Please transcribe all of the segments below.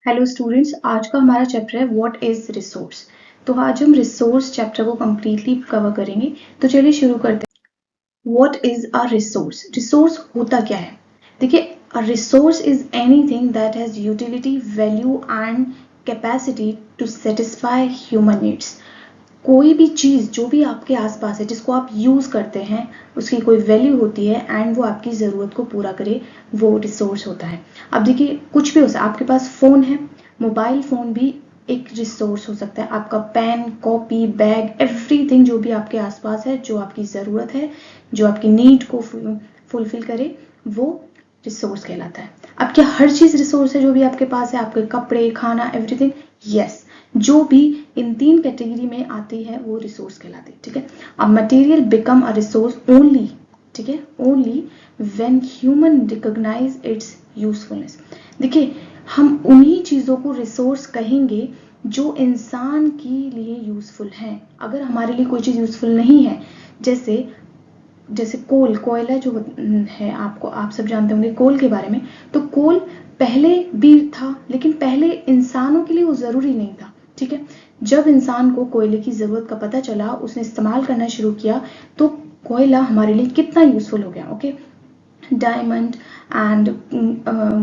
Hello students, आज का हमारा चैप्टर है व्हाट इज रिसोर्स। तो आज हम रिसोर्स चैप्टर को कम्प्लीटली कवर करेंगे। तो चलिए शुरू करते हैं। What is a resource? Resource होता क्या है? देखिए, a resource is anything that has utility, value and capacity to satisfy human needs. कोई भी चीज़ जो भी आपके आसपास है जिसको आप यूज़ करते हैं, उसकी कोई वैल्यू होती है एंड वो आपकी ज़रूरत को पूरा करे, वो रिसोर्स होता है। अब देखिए, कुछ भी हो सकता है। आपके पास फ़ोन है, मोबाइल फ़ोन भी एक रिसोर्स हो सकता है। आपका पेन, कॉपी, बैग, एवरीथिंग जो भी आपके आसपास है, जो आपकी ज़रूरत है, जो आपकी नीड को फुलफिल करे, वो रिसोर्स कहलाता है। अब क्या हर चीज़ रिसोर्स है जो भी आपके पास है? आपके कपड़े, खाना, एवरीथिंग? यस, जो भी इन तीन कैटेगरी में आती है वो रिसोर्स कहलाती है। ठीक है। A material become a resource only, ठीक है, only when human recognise its usefulness. देखिए, हम उन्हीं चीज़ों को रिसोर्स कहेंगे जो इंसान के लिए यूजफुल हैं। अगर हमारे लिए कोई चीज़ यूजफुल नहीं है, जैसे जैसे कोयला जो है, आपको आप सब जानते होंगे कोल के बारे में। तो कोल पहले भी था, लेकिन पहले इंसानों के लिए वो ज़रूरी नहीं था। ठीक है। जब इंसान को कोयले की ज़रूरत का पता चला, उसने इस्तेमाल करना शुरू किया, तो कोयला हमारे लिए कितना यूज़फुल हो गया। Okay. Diamond and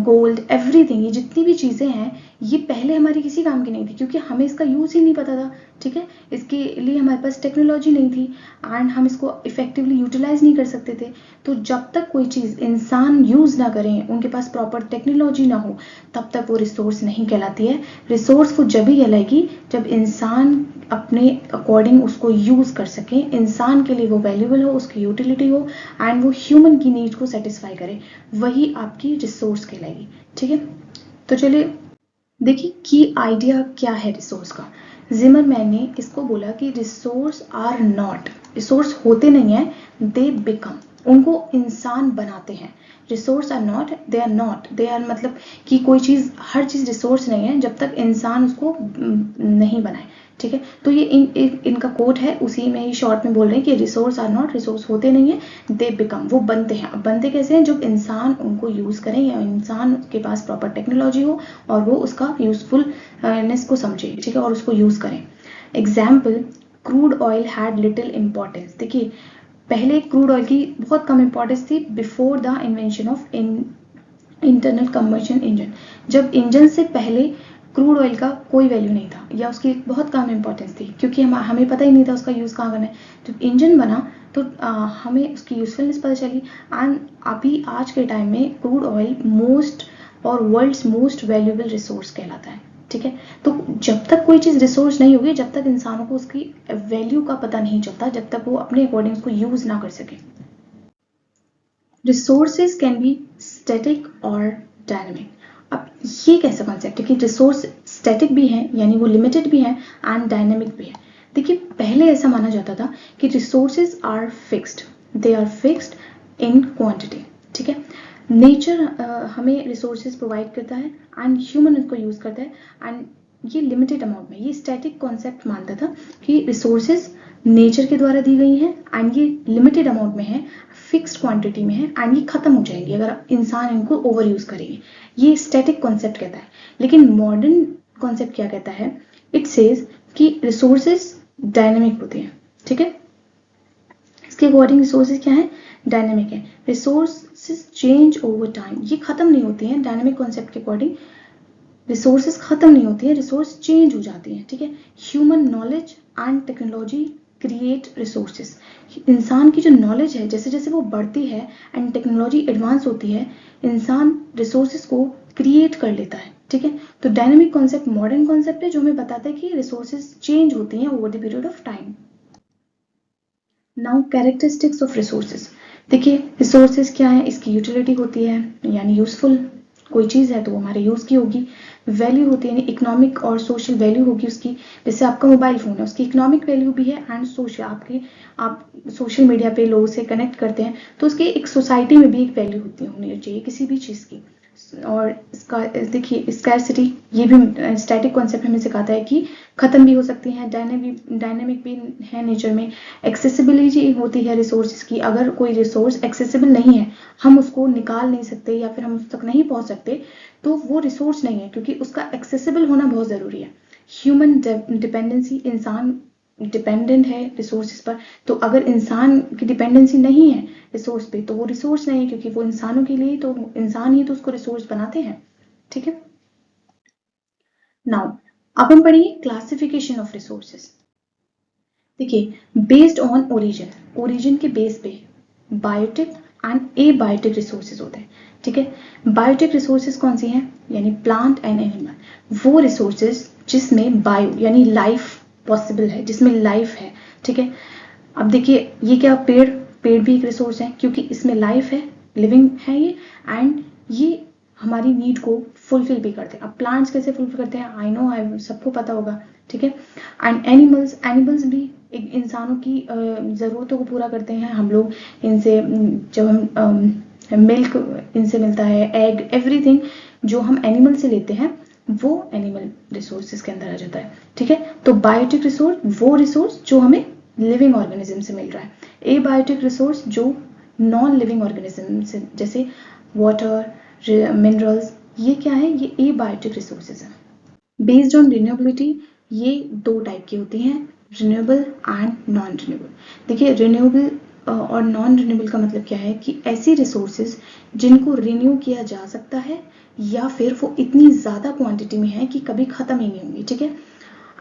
gold, everything, ये जितनी भी चीज़ें हैं, ये पहले हमारी किसी काम की नहीं थी, क्योंकि हमें इसका यूज़ ही नहीं पता था। ठीक है। इसके लिए हमारे पास टेक्नोलॉजी नहीं थी एंड हम इसको इफेक्टिवली यूटिलाइज नहीं कर सकते थे। तो जब तक कोई चीज़ इंसान यूज़ ना करें, उनके पास प्रॉपर टेक्नोलॉजी ना हो, तब तक वो रिसोर्स नहीं कहलाती है। रिसोर्स वो जब ही कहलाएगी जब इंसान अपने अकॉर्डिंग उसको यूज़ कर सके, इंसान के लिए वो वैल्यूबल हो, उसकी यूटिलिटी हो एंड वो ह्यूमन की नीड को सेटिस्फाई करे, वही आपकी रिसोर्स कहलाएगी। ठीक है। तो चलिए देखिए की आइडिया क्या है रिसोर्स का। जिमरमैन ने इसको बोला कि रिसोर्स आर नॉट, रिसोर्स होते नहीं है, दे बिकम, उनको इंसान बनाते हैं। Resource are not, they are not, they are मतलब कि कोई चीज़, हर चीज़ रिसोर्स नहीं है जब तक इंसान उसको नहीं बनाए। ठीक है। तो ये इनका कोट है, उसी में ही शॉर्ट में बोल रहे हैं कि रिसोर्स आर नॉट, रिसोर्स होते नहीं है, दे बिकम, वो बनते हैं। अब बनते कैसे हैं? जब इंसान उनको यूज़ करें या इंसान के पास प्रॉपर टेक्नोलॉजी हो और वो उसका यूजफुलनेस को समझे। ठीक है। और उसको यूज़ करें। Example, crude oil had little importance. देखिए, पहले क्रूड ऑयल की बहुत कम इम्पोर्टेंस थी before the invention of internal combustion engine. जब इंजन से पहले क्रूड ऑयल का कोई वैल्यू नहीं था या उसकी बहुत कम इंपॉर्टेंस थी, क्योंकि हमें पता ही नहीं था उसका यूज़ कहाँ करना है। जब इंजन बना तो हमें उसकी यूजफुलनेस पता चली एंड अभी आज के टाइम में क्रूड ऑयल मोस्ट और वर्ल्ड्स मोस्ट वैल्यूएबल रिसोर्स कहलाता है। ठीक है। तो जब तक कोई चीज़ रिसोर्स नहीं होगी, जब तक इंसानों को उसकी वैल्यू का पता नहीं चलता, जब तक वो अपने अकॉर्डिंग उसको यूज़ ना कर सके। रिसोर्सेज कैन बी स्टैटिक और डायनेमिक। अब ये कैसा कॉन्सेप्ट है कि रिसोर्स स्टैटिक भी है, यानी वो लिमिटेड भी है, एंड डायनेमिक भी है। देखिए, पहले ऐसा माना जाता था कि resources are fixed, they are fixed in quantity. ठीक है। नेचर हमें रिसोर्सेज प्रोवाइड करता है एंड ह्यूमन उसको यूज़ करता है, एंड ये लिमिटेड अमाउंट में। ये स्टैटिक कॉन्सेप्ट मानता था कि रिसोर्सेज नेचर के द्वारा दी गई हैं एंड ये लिमिटेड अमाउंट में है, फिक्स्ड क्वांटिटी में है एंड ये खत्म हो जाएंगी अगर इंसान इनको ओवर यूज करेंगे। ये स्टैटिक कॉन्सेप्ट कहता है। लेकिन मॉडर्न कॉन्सेप्ट क्या कहता है? इट सेज कि रिसोर्सेज डायनेमिक होते हैं। ठीक है। इसके अकॉर्डिंग रिसोर्सेज क्या है? डायनेमिक है। रिसोर्सेज चेंज ओवर टाइम, ये खत्म नहीं होती हैं। डायनेमिक कॉन्सेप्ट के अकॉर्डिंग रिसोर्सेज खत्म नहीं होती है, रिसोर्स चेंज हो जाती है। ठीक है। Human knowledge and technology create resources. इंसान की जो नॉलेज है, जैसे जैसे वो बढ़ती है एंड टेक्नोलॉजी एडवांस होती है, इंसान रिसोर्सेज को क्रिएट कर लेता है। ठीक है। तो डायनेमिक कॉन्सेप्ट मॉडर्न कॉन्सेप्ट है जो हमें बताता है कि रिसोर्सेज चेंज होती हैं over the period of time. Now characteristics of resources. देखिए, रिसोर्सेज क्या है? इसकी यूटिलिटी होती है, यानी यूजफुल, कोई चीज़ है तो वो हमारे यूज़ की होगी। वैल्यू होती है, यानी इकोनॉमिक और सोशल वैल्यू होगी उसकी। जैसे आपका मोबाइल फ़ोन है, उसकी इकोनॉमिक वैल्यू भी है एंड सोशल, आप सोशल मीडिया पे लोगों से कनेक्ट करते हैं, तो उसकी एक सोसाइटी में भी एक वैल्यू होनी चाहिए किसी भी चीज़ की। और इसका देखिए स्कैरसिटी, ये भी स्टैटिक कॉन्सेप्ट हमें सिखाता है कि ख़त्म भी हो सकती हैं, डायनेमिक भी है नेचर में। एक्सेसिबिलिटी होती है रिसोर्सेज की। अगर कोई रिसोर्स एक्सेसिबल नहीं है, हम उसको निकाल नहीं सकते या फिर हम उस तक नहीं पहुंच सकते, तो वो रिसोर्स नहीं है, क्योंकि उसका एक्सेस एक्सेसिबल होना बहुत ज़रूरी है। ह्यूमन डिपेंडेंसी, इंसान डिपेंडेंट है रिसोर्सेज पर, तो अगर इंसान की डिपेंडेंसी नहीं है रिसोर्स पे तो वो रिसोर्स नहीं है, क्योंकि वो इंसानों के लिए, तो इंसान ही तो उसको रिसोर्स बनाते हैं। ठीक है, नाउ अब हम पढ़ेंगे क्लासिफिकेशन ऑफ रिसोर्सेज। देखिए, बेस्ड ऑन ओरिजिन, ओरिजिन के बेस पे बायोटिक एंड एबायोटिक रिसोर्सेज होते हैं। ठीक है, बायोटिक रिसोर्सेज कौन सी हैं, यानी प्लांट एंड एनिमल, वो रिसोर्सेज जिसमें बायो यानी लाइफ पॉसिबल है, जिसमें लाइफ है। ठीक है, अब देखिए ये क्या, पेड़, पेड़ भी एक रिसोर्स है क्योंकि इसमें लाइफ है, लिविंग है ये, एंड ये हमारी नीड को फुलफिल भी करते हैं। अब प्लांट्स कैसे फुलफिल करते हैं, आई नो, सबको पता होगा। ठीक है, एंड एनिमल्स, एनिमल्स भी एक इंसानों की ज़रूरतों को पूरा करते हैं। हम लोग इनसे जब हम मिल्क इनसे मिलता है, एग, एवरीथिंग जो हम एनिमल से लेते हैं वो एनिमल रिसोर्सेज के अंदर आ जाता है। ठीक है, तो बायोटिक रिसोर्स वो रिसोर्स जो हमें लिविंग ऑर्गेनिज्म से मिल रहा है। एबायोटिक रिसोर्स जो नॉन लिविंग ऑर्गेनिज्म से, जैसे वाटर, मिनरल्स, ये क्या है, ये एबायोटिक रिसोर्सेज है। बेस्ड ऑन रिन्यूएबिलिटी, ये दो टाइप की होती हैं, रिन्यूएबल एंड नॉन रिन्यूएबल। देखिए, रिन्यूएबल और नॉन रिन्यूएबल का मतलब क्या है कि ऐसी रिसोर्सेज जिनको रिन्यू किया जा सकता है या फिर वो इतनी ज़्यादा क्वांटिटी में है कि कभी ख़त्म ही नहीं होंगी। ठीक है,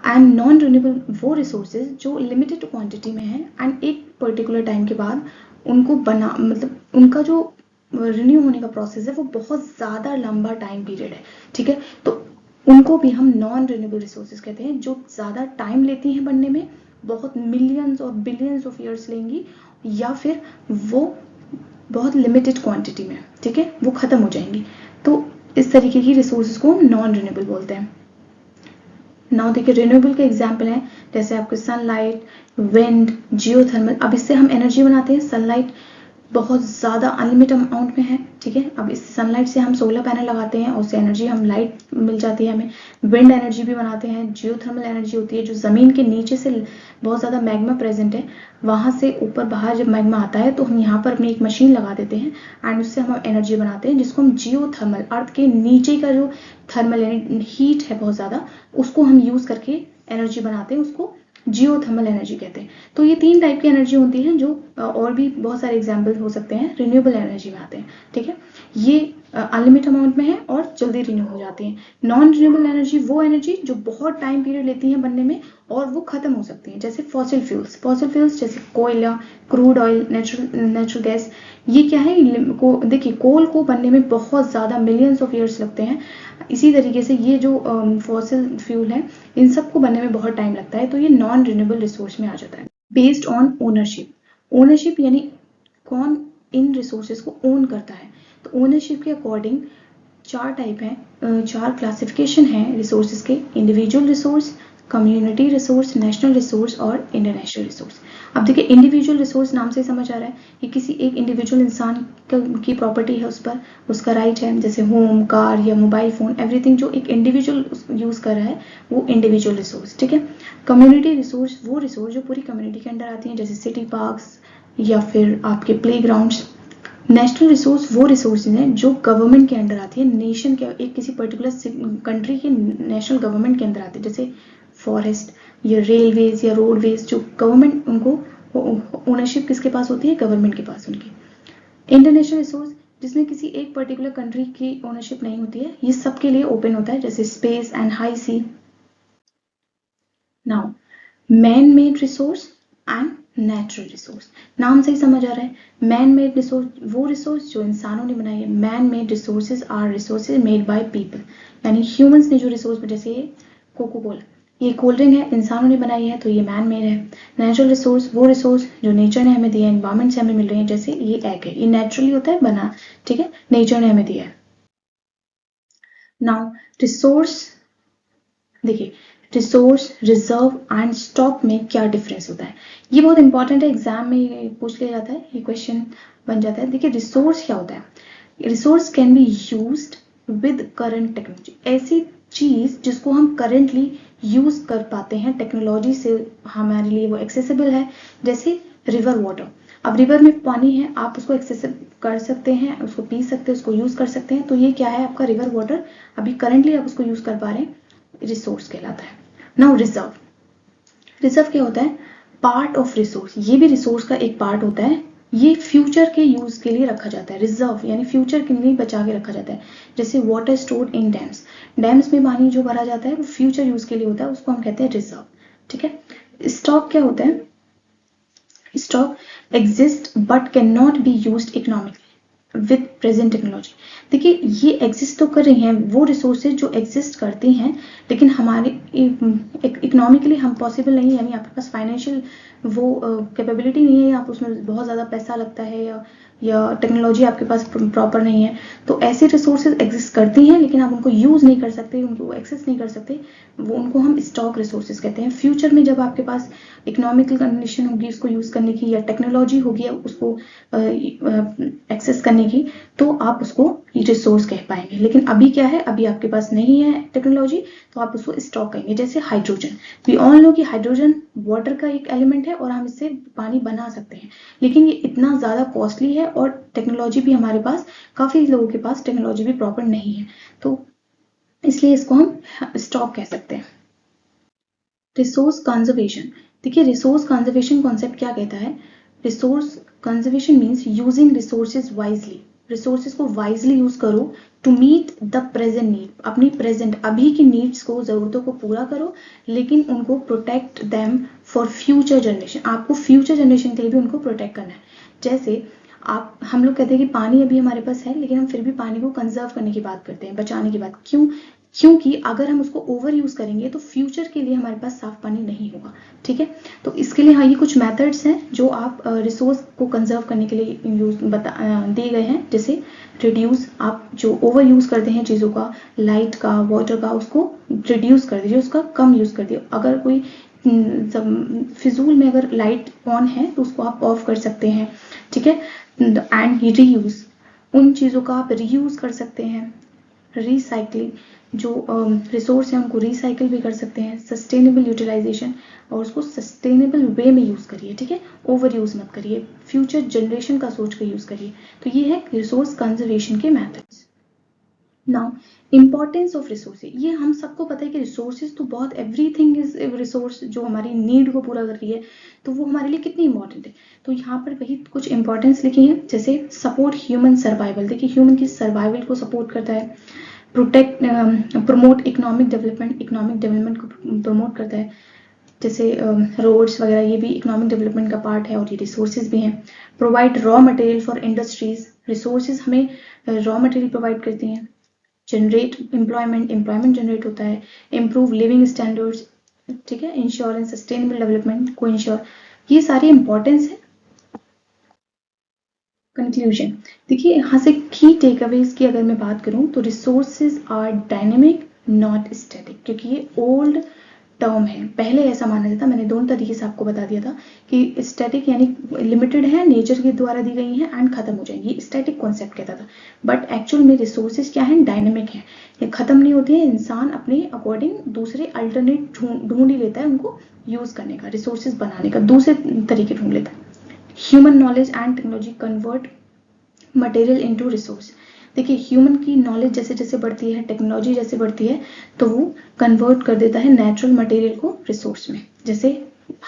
एंड नॉन रिन्यूएबल वो रिसोर्सेज जो लिमिटेड क्वांटिटी में है एंड एक पर्टिकुलर टाइम के बाद उनको बना, मतलब उनका जो रिन्यू होने का प्रोसेस है वो बहुत ज़्यादा लंबा टाइम पीरियड है। ठीक है, तो उनको भी हम नॉन रिन्यूएबल रिसोर्सेज कहते हैं, जो ज़्यादा टाइम लेती हैं बनने में, बहुत मिलियंस और बिलियंस ऑफ ईयर्स लेंगी, या फिर वो बहुत लिमिटेड क्वांटिटी में, ठीक है, वो ख़त्म हो जाएंगी। तो इस तरीके की रिसोर्सेज को हम नॉन रिन्यूएबल बोलते हैं। नाउ देखिए, रिन्यूएबल के एग्जाम्पल हैं जैसे आपके सनलाइट, विंड, जियोथर्मल। अब इससे हम एनर्जी बनाते हैं। सनलाइट बहुत ज़्यादा अनलिमिटेड अमाउंट में है। ठीक है, अब इस सनलाइट से हम सोलर पैनल लगाते हैं और उससे एनर्जी, हम लाइट मिल जाती है हमें। विंड एनर्जी भी बनाते हैं। जियोथर्मल एनर्जी होती है जो ज़मीन के नीचे से बहुत ज़्यादा मैग्मा प्रेजेंट है, वहाँ से ऊपर बाहर जब मैग्मा आता है तो हम यहाँ पर अपनी एक मशीन लगा देते हैं एंड उससे हम एनर्जी बनाते हैं, जिसको हम जियोथर्मल, अर्थ के नीचे का जो थर्मल यानी हीट है बहुत ज़्यादा, उसको हम यूज़ करके एनर्जी बनाते हैं, उसको जियोथर्मल एनर्जी कहते हैं। तो ये तीन टाइप की एनर्जी होती है जो और भी बहुत सारे एग्जाम्पल हो सकते हैं, रिन्यूएबल एनर्जी में आते हैं। ठीक है, ये अनलिमिटेड अमाउंट में है और जल्दी रिन्यू हो जाती है। नॉन रिन्यूएबल एनर्जी वो एनर्जी जो बहुत टाइम पीरियड लेती है बनने में और वो खत्म हो सकती है, जैसे फॉसिल फ्यूल्स। फॉसिल फ्यूल्स जैसे कोयला, क्रूड ऑयल, नेचुरल गैस, ये क्या है, देखिए कोल को बनने में बहुत ज़्यादा मिलियंस ऑफ ईयर्स लगते हैं। इसी तरीके से ये जो फॉसिल फ्यूल है, इन सबको बनने में बहुत टाइम लगता है, तो ये नॉन रिन्यूएबल रिसोर्स में आ जाता है। बेस्ड ऑन ओनरशिप, ओनरशिप यानी कौन इन रिसोर्सेज को ओन करता है। तो ओनरशिप के अकॉर्डिंग चार टाइप हैं, चार क्लासिफिकेशन हैं रिसोर्सेज के: individual resource, community resource, national resource और इंटरनेशनल रिसोर्स। अब देखिए, इंडिविजुअल रिसोर्स नाम से समझ आ रहा है कि किसी एक इंडिविजुअल इंसान की प्रॉपर्टी है, उस पर उसका राइट है, जैसे होम, कार या मोबाइल फ़ोन, एवरीथिंग जो एक इंडिविजुअल यूज़ कर रहा है वो इंडिविजुअल रिसोर्स। ठीक है, कम्युनिटी रिसोर्स वो रिसोर्स जो पूरी कम्युनिटी के अंडर आती हैं, जैसे सिटी पार्क्स या फिर आपके प्ले ग्राउंड्स। नेशनल रिसोर्स वो रिसोर्सेज हैं जो गवर्नमेंट के अंडर आती है, नेशन के, एक किसी पर्टिकुलर कंट्री के नेशनल गवर्नमेंट के अंदर आते हैं, जैसे फॉरेस्ट या रेलवेज या रोडवेज, जो गवर्नमेंट, उनको ओनरशिप किसके पास होती है, गवर्नमेंट के पास उनकी। इंटरनेशनल रिसोर्स जिसमें किसी एक पर्टिकुलर कंट्री की ओनरशिप नहीं होती है, ये सबके लिए ओपन होता है, जैसे space and high sea. Now man made resource and natural resource, नाम से ही समझ आ रहा है, मैन मेड रिसोर्स वो रिसोर्स जो इंसानों ने बनाई है। Man made resources are resources made by people, यानी ह्यूमंस ने जो रिसोर्स, जैसे ये कोको कोला, ये कोल्ड ड्रिंक है, इंसानों ने बनाई है तो ये मैन मेड है। नेचुरल रिसोर्स वो रिसोर्स जो नेचर ने हमें दिया है, एनवायरमेंट से हमें मिल रही है, जैसे ये एग है, ये नेचुरली होता है बना, ठीक है, नेचर ने हमें दिया है। नाउ रिसोर्स, देखिए रिसोर्स, रिजर्व एंड स्टॉक में क्या डिफरेंस होता है, ये बहुत इंपॉर्टेंट है, एग्जाम में पूछ लिया जाता है, ये क्वेश्चन बन जाता है। देखिए रिसोर्स क्या होता है, resource can be used with current technology, ऐसी चीज जिसको हम करंटली यूज कर पाते हैं, टेक्नोलॉजी से हमारे लिए वो एक्सेसिबल है, जैसे रिवर वाटर। अब रिवर में पानी है, आप उसको एक्सेस कर सकते हैं, उसको पी सकते हैं, उसको यूज कर सकते हैं, तो ये क्या है आपका रिवर वाटर, अभी करंटली आप उसको यूज कर पा रहे हैं। रिसोर्स कहलाता है। नाउ रिजर्व, रिजर्व क्या होता है? पार्ट ऑफ रिसोर्स, ये भी रिसोर्स का एक पार्ट होता है, ये फ्यूचर के यूज के लिए रखा जाता है। रिजर्व यानी फ्यूचर के लिए बचा के रखा जाता है। जैसे water stored in dams, dams में पानी जो भरा जाता है वो फ्यूचर यूज के लिए होता है, उसको हम कहते हैं रिजर्व। ठीक है। स्टॉक क्या होता है? Stock exist but can not be used economically with present technology. देखिए ये एग्जिस्ट तो कर रही हैं, वो रिसोर्सेज जो एग्जिस्ट करती हैं, लेकिन हमारे इकोनॉमिकली हम पॉसिबल नहीं है, यानी आपके पास फाइनेंशियल वो कैपेबिलिटी नहीं है, या आप उसमें बहुत ज़्यादा पैसा लगता है, या टेक्नोलॉजी आपके पास प्रॉपर नहीं है, तो ऐसे रिसोर्सेज एग्जिस्ट करती हैं लेकिन आप उनको यूज़ नहीं कर सकते, उनको एक्सेस नहीं कर सकते, वो उनको हम स्टॉक रिसोर्सेज कहते हैं। फ्यूचर में जब आपके पास इकोनॉमिकल कंडीशन होगी उसको यूज़ करने की, या टेक्नोलॉजी होगी उसको एक्सेस करने की, तो आप उसको रिसोर्स कह पाएंगे। लेकिन अभी क्या है, अभी आपके पास नहीं है टेक्नोलॉजी, तो आप उसको स्टॉक कहेंगे। जैसे हाइड्रोजन, वी ऑल नो कि हाइड्रोजन वाटर का एक एलिमेंट है और हम इससे पानी बना सकते हैं, लेकिन ये इतना ज़्यादा कॉस्टली है और टेक्नोलॉजी भी हमारे पास, काफ़ी लोगों के पास टेक्नोलॉजी भी प्रॉपर नहीं है, तो इसलिए इसको हम स्टॉक कह सकते हैं। रिसोर्स कंजर्वेशन, देखिए रिसोर्स कंजर्वेशन कॉन्सेप्ट क्या कहता है? Resource conservation means using resources wisely, resources को वाइजली यूज करो to meet the present need, अपनी प्रेजेंट अभी की नीड्स को, जरूरतों को पूरा करो, लेकिन उनको protect them for future generation, आपको फ्यूचर जनरेशन के लिए भी उनको प्रोटेक्ट करना है। जैसे हम लोग कहते हैं कि पानी अभी हमारे पास है, लेकिन हम फिर भी पानी को कंजर्व करने की बात करते हैं, बचाने की बात। क्यों? क्योंकि अगर हम उसको ओवर यूज करेंगे तो फ्यूचर के लिए हमारे पास साफ पानी नहीं होगा। ठीक है, तो इसके लिए हाँ, ये कुछ मेथड्स हैं जो आप रिसोर्स को कंजर्व करने के लिए दिए गए हैं। जैसे रिड्यूस, आप जो ओवर यूज करते हैं चीज़ों का, लाइट का, वाटर का, उसको रिड्यूस कर दीजिए, उसका कम यूज कर दीजिए। अगर कोई फिजूल में अगर लाइट ऑन है तो उसको आप ऑफ कर सकते हैं। ठीक है, एंड रीयूज, उन चीज़ों का आप रीयूज कर सकते हैं। रिसाइकलिंग, जो रिसोर्स है उनको रिसाइकिल भी कर सकते हैं। सस्टेनेबल यूटिलाइजेशन, और उसको सस्टेनेबल वे में यूज़ करिए। ठीक है, ओवर यूज़ मत करिए, फ्यूचर जनरेशन का सोच कर यूज़ करिए। तो ये है रिसोर्स कंजर्वेशन के methods. Now importance of resources, ये हम सबको पता है कि रिसोर्सेज तो बहुत, एवरीथिंग इज रिसोर्स, जो हमारी नीड को पूरा कर रही है, तो वो हमारे लिए कितनी इंपॉर्टेंट है। तो यहाँ पर वही कुछ इंपॉर्टेंस लिखी है, जैसे सपोर्ट ह्यूमन सर्वाइवल, देखिए ह्यूमन की सर्वाइवल को सपोर्ट करता है। Protect, promote economic development, economic development को प्रमोट करता है। जैसे रोड्स वगैरह, ये भी इकोनॉमिक डेवलपमेंट का पार्ट है और ये रिसोर्सेज भी हैं। Provide raw material for industries, resources हमें रॉ मटेरियल प्रोवाइड करती हैं। जनरेट एम्प्लॉयमेंट, एम्प्लॉयमेंट जनरेट होता है। इम्प्रूव लिविंग स्टैंडर्ड्स, ठीक है, इंश्योरेंस, सस्टेनेबल डेवलपमेंट को इंश्योर, ये सारी इंपॉर्टेंस है। कंक्लूजन, देखिए यहाँ से की टेकअवेज की अगर मैं बात करूँ तो resources are dynamic not static, क्योंकि ये ओल्ड टर्म है, पहले ऐसा माना जाता, मैंने दोनों तरीके से आपको बता दिया था कि स्टैटिक यानी लिमिटेड है, नेचर के द्वारा दी गई है एंड खत्म हो जाएंगी, स्टैटिक कॉन्सेप्ट कहता था। बट एक्चुअल में रिसोर्सेज क्या है? डायनेमिक है, ये खत्म नहीं होती है, इंसान अपने अकॉर्डिंग दूसरे अल्टरनेट ढूंढ ही लेता है उनको यूज करने का, रिसोर्सेज बनाने का दूसरे तरीके ढूंढ लेता है। Human knowledge and technology convert material into resource, देखिए ह्यूमन की नॉलेज जैसे जैसे बढ़ती है, टेक्नोलॉजी जैसे बढ़ती है, तो वो कन्वर्ट कर देता है नेचुरल मटेरियल को रिसोर्स में। जैसे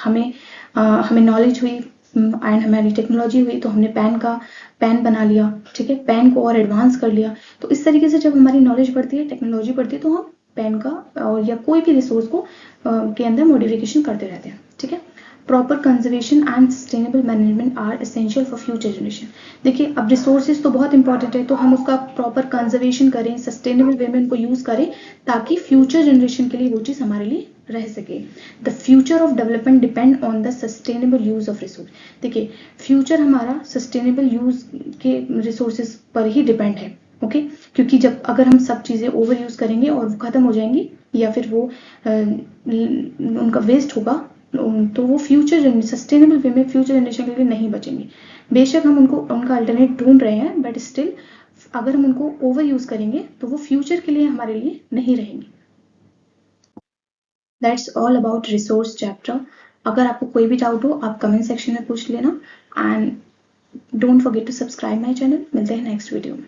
हमें नॉलेज हुई एंड हमारी टेक्नोलॉजी हुई, तो हमने पेन बना लिया। ठीक है, पेन को और एडवांस कर लिया। तो इस तरीके से जब हमारी नॉलेज बढ़ती है, टेक्नोलॉजी बढ़ती है, तो हम पेन का और या कोई भी रिसोर्स को के अंदर मॉडिफिकेशन करते रहते हैं। ठीक है, proper conservation and sustainable management are essential for future generation, देखिए अब रिसोर्सेज तो बहुत इंपॉर्टेंट है, तो हम उसका प्रॉपर कंजर्वेशन करें, सस्टेनेबल वे में उनको यूज करें, ताकि फ्यूचर जनरेशन के लिए वो चीज़ हमारे लिए रह सके। The future of development depend on the sustainable use of resource, देखिए फ्यूचर हमारा सस्टेनेबल यूज के रिसोर्सेज पर ही डिपेंड है। ओके, क्योंकि जब अगर हम सब चीज़ें ओवर यूज करेंगे और वो खत्म हो जाएंगी, या फिर वो उनका वेस्ट होगा, तो वो फ्यूचर सस्टेनेबल वे में फ्यूचर जनरेशन के लिए नहीं बचेंगे। बेशक हम उनका अल्टरनेट ढूंढ रहे हैं, बट स्टिल अगर हम उनको ओवर यूज करेंगे तो वो फ्यूचर के लिए हमारे लिए नहीं रहेंगे। That's all about resource chapter. अगर आपको कोई भी डाउट हो आप कमेंट सेक्शन में पूछ लेना, and don't forget to subscribe my channel. मिलते हैं नेक्स्ट वीडियो में।